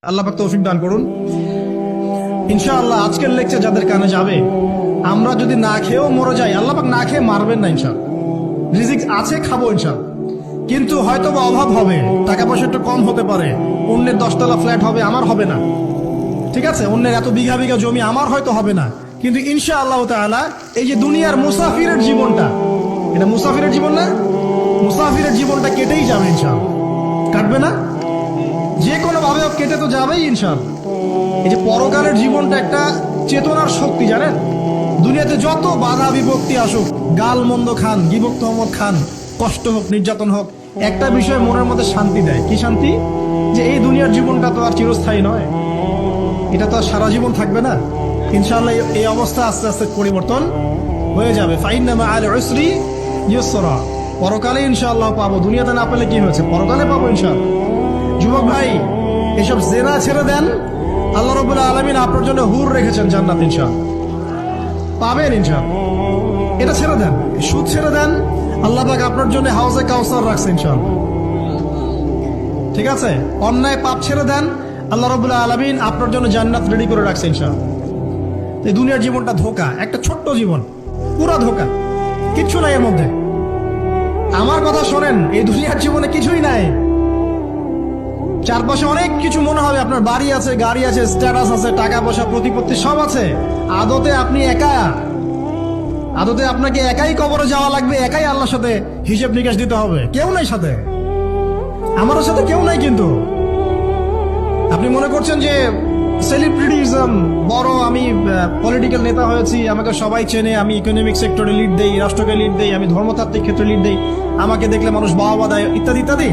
আল্লাহ পাক তৌফিক দান করুন। ইনশাআল্লাহ আজকের লেকচার যাদের কানে যাবে, আমরা যদি না খেয়েও মরে যাই, আল্লাহ পাক না খেয়ে মারবেন না ইনশাআল্লাহ। রিজিক আছে, খাবো ইনশাআল্লাহ। কিন্তু হয়তো বা অভাব হবে, টাকা পয়সা একটু কম হতে পারে, অন্যের 10তলা ফ্ল্যাট হবে, আমার হবে না, ঠিক আছে, অন্যের এত বিঘা বিঘা জমি আমার হয়তো হবে না। কিন্তু ইনশাআল্লাহ তাআলা এই যে দুনিয়ার মুসাফিরের জীবনটা, এটা মুসাফিরের জীবন না, মুসাফিরের জীবনটা কেটেই যাবে ইনশাআল্লাহ। কাটবে না, যে কোনো ভাবে কেটে তো যাবেই ইনশাআল্লাহ। এই যে পরকালের জীবনটা একটা চেতনার শক্তি, জানেন, দুনিয়াতে যত বাধা বিভক্তি আসুক, গাল মন্দ খান, গিবক তহমত খান, কষ্ট হোক, নির্যাতন হোক, একটা বিষয় মনের মধ্যে শান্তি দেয়। কি শান্তি? যে এই দুনিয়ার জীবনটা তো আর চিরস্থায়ী নয়, এটা তো আর সারা জীবন থাকবে না। ইনশাআল্লাহ এই অবস্থা আস্তে আস্তে পরিবর্তন হয়ে যাবে। ফাইন্না মাআল উসরি ইউসরা, পরকালে ইনশাআল্লাহ পাবো। দুনিয়াতে না পেলে কি হয়েছে, পরকালে পাবো ইনশাআল্লাহ। যুবক ভাই, এসব জেনা ছেড়ে দেন, আল্লাহ রাব্বুল আলামিন আপনার জন্য হুর রেখেছেন জান্নাত, ইনশাআল্লাহ পাবেন ইনশাআল্লাহ। এটা ছেড়ে দেন, সুদ ছেড়ে দেন, আল্লাহ পাক আপনার জন্য হাউজে কাউসার রাখছে ইনশাআল্লাহ, ঠিক আছে। অন্যায় পাপ ছেড়ে দেন, আল্লাহ রাব্বুল আলামিন আপনার জন্য জান্নাত রেডি করে রাখছে ইনশাআল্লাহ। এই দুনিয়ার জীবনটা ধোঁকা, একটা ছোট্ট জীবন, পুরা ধোঁকা, কিচ্ছু নাই এর মধ্যে। আমার কথা শোনেন, এই দুনিয়ার জীবনে কিছুই নাই। চারপাশে অনেক কিছু মনে হবে, আপনার বাড়ি আছে, গাড়ি আছে, স্ট্যাটাস আছে, টাকা পয়সা, প্রতিপত্তি সব আছে। আদতে আপনি একা, আদতে আপনাকে একাই কবরে যাওয়া লাগবে, একাই আল্লাহর সাথে হিসেব নিকাশ দিতে হবে। কেউ নাই সাথে, আমার সাথে কেউ নাই। কিন্তু আপনি মনে করছেন যে সেলিব্রিটিজম বড়, আমি পলিটিক্যাল নেতা হয়েছি, আমাকে সবাই চেনে, আমি ইকোনমিক সেক্টরে লিড দেই, রাষ্ট্রকে লিড দেই, আমি ধর্মতাত্ত্বিক ক্ষেত্রে লিড দেই, আমাকে দেখলে মানুষ বাহবা দেয়, ইত্যাদি ইত্যাদি।